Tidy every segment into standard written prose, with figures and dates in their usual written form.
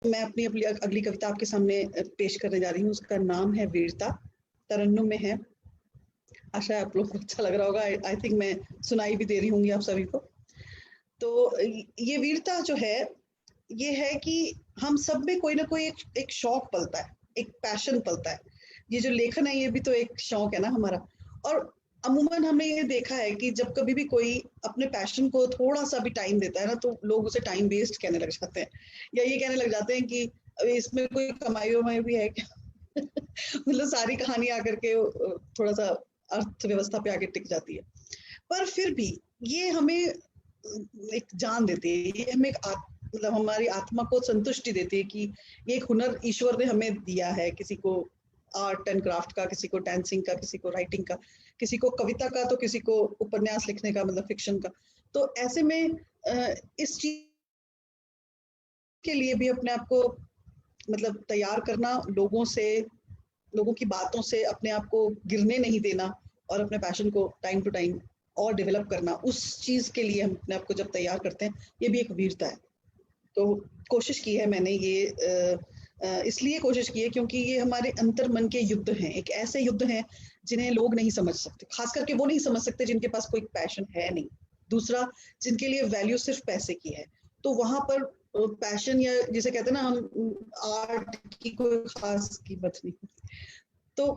मैं अपनी अपनी अगली कविता आपके सामने पेश करने जा रही हूँ। उसका नाम है वीरता, तरन्नुम में है। आशा है आप लोगों को अच्छा लग रहा होगा। आई थिंक मैं सुनाई भी दे रही होंगी आप सभी को। तो ये वीरता जो है, ये है कि हम सब में कोई ना कोई एक शौक पलता है, एक पैशन पलता है। ये जो लेखन है, ये भी तो एक शौक है ना हमारा। और अमूमन हमने ये देखा है कि जब कभी भी कोई अपने पैशन को थोड़ा सा भी टाइम देता है ना, तो लोग उसे टाइम वेस्ट कहने लग जाते हैं, या ये कहने लग जाते हैं कि अभी इसमें कोई कमाई वमाई भी है क्या? मतलब सारी कहानी आकर के थोड़ा सा अर्थव्यवस्था पे आके टिक जाती है। पर फिर भी ये हमें एक जान देती है, ये हमें मतलब हमारी आत्मा को संतुष्टि देती है कि ये एक हुनर ईश्वर ने हमें दिया है। किसी को आर्ट एंड क्राफ्ट का, किसी को डांसिंग का, किसी को राइटिंग का, किसी को कविता का, तो किसी को उपन्यास लिखने का, मतलब फिक्शन का। तो ऐसे में इस चीज के लिए भी अपने आप को मतलब तैयार करना, लोगों की बातों से अपने आप को गिरने नहीं देना, और अपने पैशन को टाइम टू टाइम और डेवलप करना, उस चीज के लिए हम अपने आप को जब तैयार करते हैं, ये भी एक वीरता है। तो कोशिश की है मैंने ये, इसलिए कोशिश की है क्योंकि ये हमारे अंतर मन के युद्ध हैं। एक ऐसे युद्ध हैं जिन्हें लोग नहीं समझ सकते, खास करके वो नहीं समझ सकते जिनके पास कोई पैशन है नहीं। दूसरा, जिनके लिए वैल्यू सिर्फ पैसे की है। तो वहां पर पैशन, या जिसे कहते हैं ना हम, आर्ट की कोई खास कीमत नहीं। तो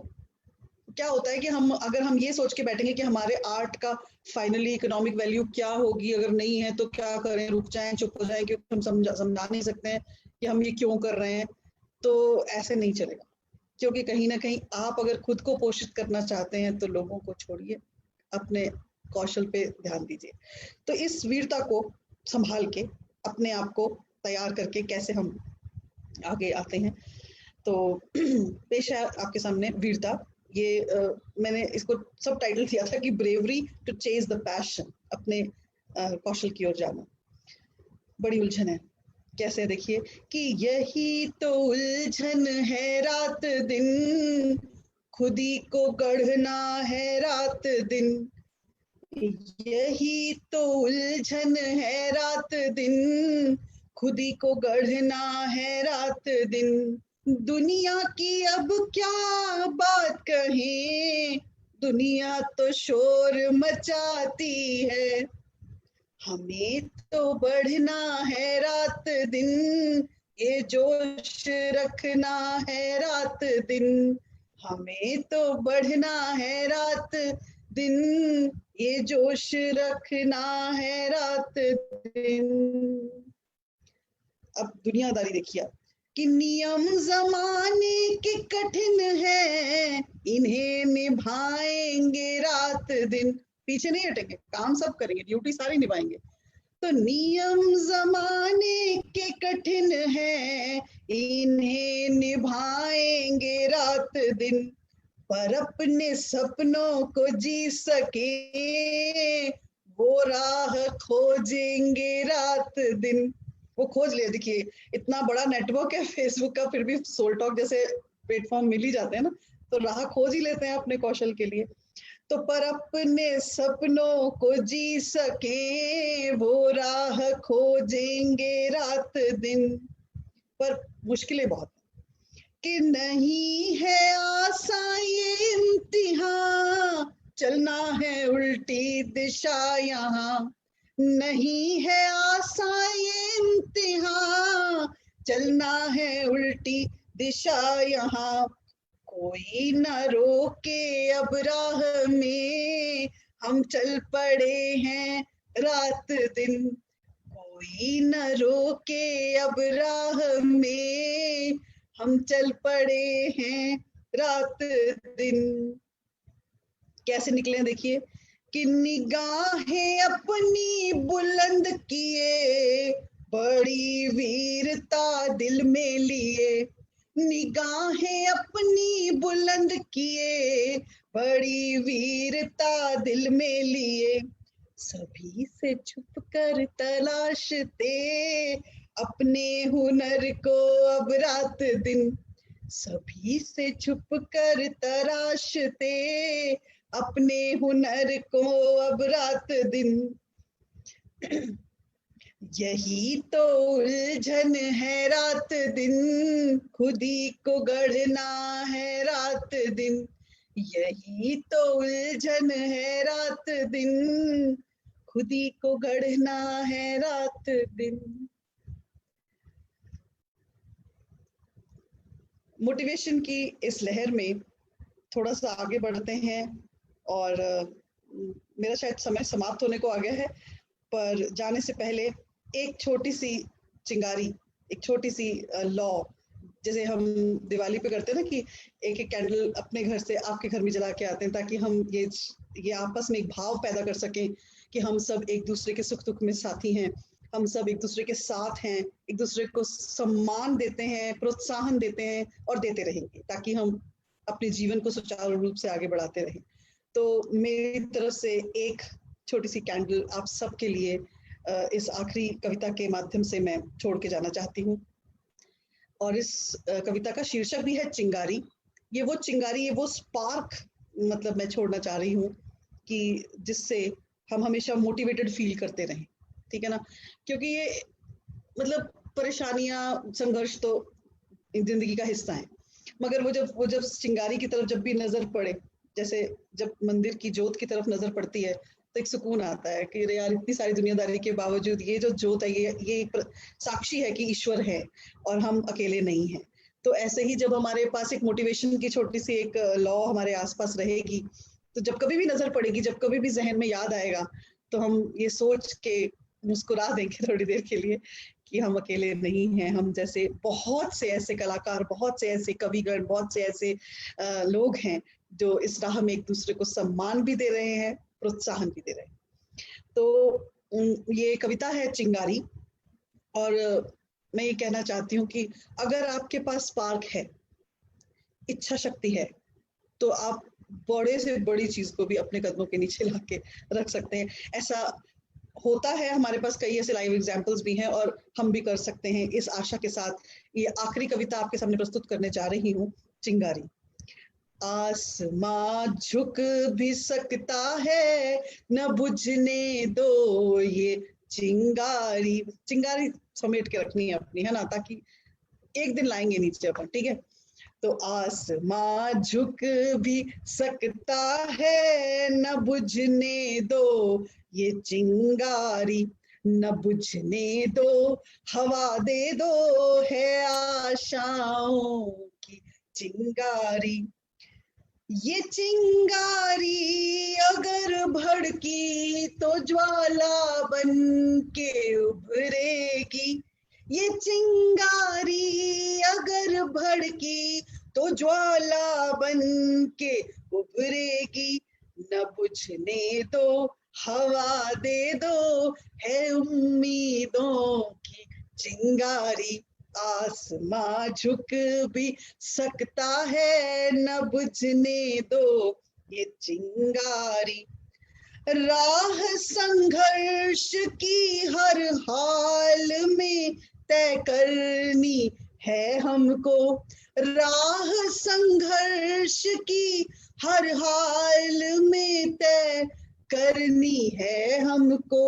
क्या होता है कि अगर हम ये सोच के बैठेंगे कि हमारे आर्ट का फाइनली इकोनॉमिक वैल्यू क्या होगी, अगर नहीं है तो क्या करें, रुक जाएं, चुप हो जाएं, क्योंकि हम समझा नहीं सकते हैं कि हम ये क्यों कर रहे हैं, तो ऐसे नहीं चलेगा। क्योंकि कहीं ना कहीं आप अगर खुद को पोषित करना चाहते हैं तो लोगों को छोड़िए, अपने कौशल पे ध्यान दीजिए। तो इस वीरता को संभाल के, अपने आप को तैयार करके कैसे हम आगे आते हैं, तो पेश है आपके सामने वीरता। ये मैंने इसको सब टाइटल दिया था कि bravery to chase the passion, अपने कौशल की ओर जाना। बड़ी उलझन है। कैसे, देखिए कि यही तो उलझन है रात दिन, खुदी को गढ़ना है रात दिन। यही तो उलझन है रात दिन, खुदी को गढ़ना है रात दिन। दुनिया की अब क्या बात कहें, दुनिया तो शोर मचाती है। हमें तो बढ़ना है रात दिन, ये जोश रखना है रात दिन। हमें तो बढ़ना है रात दिन, ये जोश रखना है रात दिन। अब दुनियादारी देखिए कि नियम जमाने के कठिन है, इन्हें निभाएंगे रात दिन। पीछे नहीं हटेंगे, काम सब करेंगे, ड्यूटी सारी निभाएंगे। तो नियम जमाने के कठिन है, इन्हें निभाएंगे रात दिन। पर अपने सपनों को जी सके, वो राह खोजेंगे रात दिन। वो खोज लिया। देखिए इतना बड़ा नेटवर्क है फेसबुक का, फिर भी सोल टॉक जैसे प्लेटफॉर्म मिल ही जाते हैं ना, तो राह खोज ही लेते हैं अपने कौशल के लिए। तो पर अपने सपनों को जी सके, वो राह खोजेंगे रात दिन। पर मुश्किलें बहुत कि नहीं है आसान ये इम्तिहान, चलना है उल्टी दिशा यहाँ। नहीं है आसान ये इम्तिहान, चलना है उल्टी दिशा यहाँ। कोई न रोके अब राह में, हम चल पड़े हैं रात दिन। कोई न रोके अब राह में, हम चल पड़े हैं रात दिन। कैसे निकले देखिए कि निगाहें अपनी बुलंद किए, बड़ी वीरता दिल में लिए। निगाहें अपनी बुलंद किए, बड़ी वीरता दिल में लिए। सभी से छुप कर तलाशते अपने हुनर को अब रात दिन। सभी से छुप कर तराशते अपने हुनर को अब रात दिन। यही तो उलझन है रात दिन, खुद ही को गढ़ना है रात दिन। यही तो उलझन है रात दिन, खुद ही को गढ़ना है रात दिन। मोटिवेशन की इस लहर में थोड़ा सा आगे बढ़ते हैं और मेरा शायद समय समाप्त होने को आ गया है, पर जाने से पहले एक छोटी सी चिंगारी, एक छोटी सी लॉ, जैसे हम दिवाली पे करते हैं ना कि एक एक कैंडल अपने घर से आपके घर में जला के आते हैं, ताकि हम ये आपस में एक भाव पैदा कर सकें कि हम सब एक दूसरे के सुख दुख में साथी हैं, हम सब एक दूसरे के साथ हैं, एक दूसरे को सम्मान देते हैं, प्रोत्साहन देते हैं और देते रहेंगे, ताकि हम अपने जीवन को सुचारू रूप से आगे बढ़ाते रहें। तो मेरी तरफ से एक छोटी सी कैंडल आप सबके लिए इस आखिरी कविता के माध्यम से मैं छोड़ के जाना चाहती हूँ। और इस कविता का शीर्षक भी है चिंगारी। ये वो चिंगारी, ये वो स्पार्क मतलब मैं छोड़ना चाह रही हूँ कि जिससे हम हमेशा मोटिवेटेड फील करते रहें, ठीक है ना। क्योंकि ये मतलब परेशानियां, संघर्ष तो जिंदगी का हिस्सा है, मगर वो जब चिंगारी की तरफ जब भी नजर पड़े, जैसे जब मंदिर की जोत की तरफ नजर पड़ती है तो एक सुकून आता है कि अरे यार, इतनी सारी दुनियादारी के बावजूद ये जो जोत है, ये साक्षी है कि ईश्वर है और हम अकेले नहीं हैं। तो ऐसे ही जब हमारे पास एक मोटिवेशन की छोटी सी एक लॉ हमारे आसपास रहेगी, तो जब कभी भी नजर पड़ेगी, जब कभी भी जहन में याद आएगा, तो हम ये सोच के मुस्कुरा देंगे थोड़ी देर के लिए कि हम अकेले नहीं हैं। हम जैसे बहुत से ऐसे कलाकार, बहुत से ऐसे कविगण, बहुत से ऐसे लोग हैं जो इस राह में एक दूसरे को सम्मान भी दे रहे हैं, प्रोत्साहन भी दे रहे हैं। तो ये कविता है चिंगारी, और मैं ये कहना चाहती हूँ कि अगर आपके पास स्पार्क है, इच्छा शक्ति है, तो आप बड़े से बड़ी चीज को भी अपने कदमों के नीचे ला के रख सकते हैं। ऐसा होता है, हमारे पास कई ऐसे लाइव एग्जाम्पल्स भी हैं और हम भी कर सकते हैं। इस आशा के साथ ये आखिरी कविता आपके सामने प्रस्तुत करने जा रही हूँ, चिंगारी। आसमां झुक भी सकता है, न बुझने दो ये चिंगारी। चिंगारी समेट के रखनी है अपनी, है ना, ताकि एक दिन लाएंगे नीचे अपन, ठीक है। तो आसमां झुक भी सकता है, न बुझने दो ये चिंगारी, न बुझने दो, हवा दे दो है आशाओं की चिंगारी। ये चिंगारी अगर भड़की तो ज्वाला बन के उभरेगी। ये चिंगारी अगर भड़की तो ज्वाला बन के उभरेगी। न बुझने दो, हवा दे दो है उम्मीदों की चिंगारी। आसमां झुक भी सकता है, न बुझने दो ये चिंगारी। राह संघर्ष की हर हाल में तय करनी है हमको। राह संघर्ष की हर हाल में तय करनी है हमको।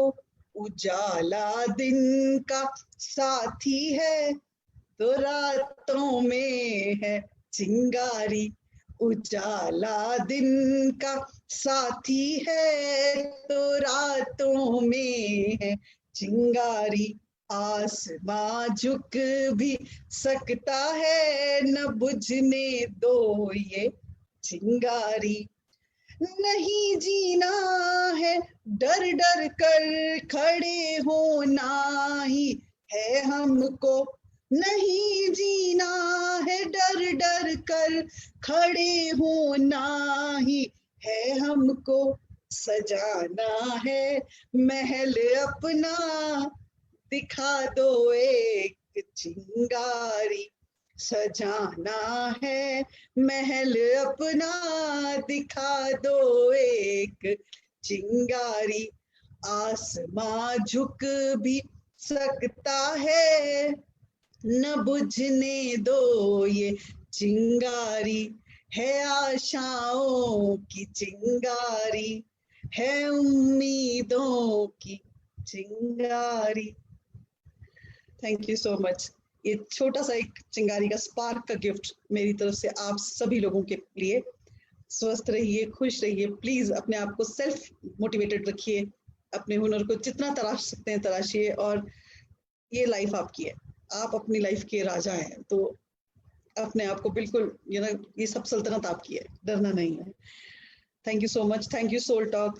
उजाला दिन का साथी है तो रातों में है चिंगारी। उजाला दिन का साथी है तो रातों में है चिंगारी। आसमां झुक भी सकता है, न बुझने दो ये चिंगारी। नहीं जीना है डर डर कर, खड़े होना ही है हमको। नहीं जीना है डर डर कर, खड़े होना ही है हमको। सजाना है महल अपना, दिखा दो एक चिंगारी। सजाना है महल अपना, दिखा दो एक चिंगारी। आसमां झुक भी सकता है, न बुझने दो ये चिंगारी। है आशाओं की चिंगारी, है उम्मीदों की चिंगारी। Thank you so much. ये छोटा सा एक चिंगारी का स्पार्क का गिफ्ट मेरी तरफ से आप सभी लोगों के लिए। स्वस्थ रहिए, खुश रहिए, प्लीज अपने आप को सेल्फ मोटिवेटेड रखिए, अपने हुनर को जितना तराश सकते हैं तराशिए, और ये लाइफ आपकी है, आप अपनी लाइफ के राजा हैं, तो अपने आप को बिल्कुल ये सब सल्तनत आपकी है, डरना नहीं है। Thank you so much, thank you Soul talk.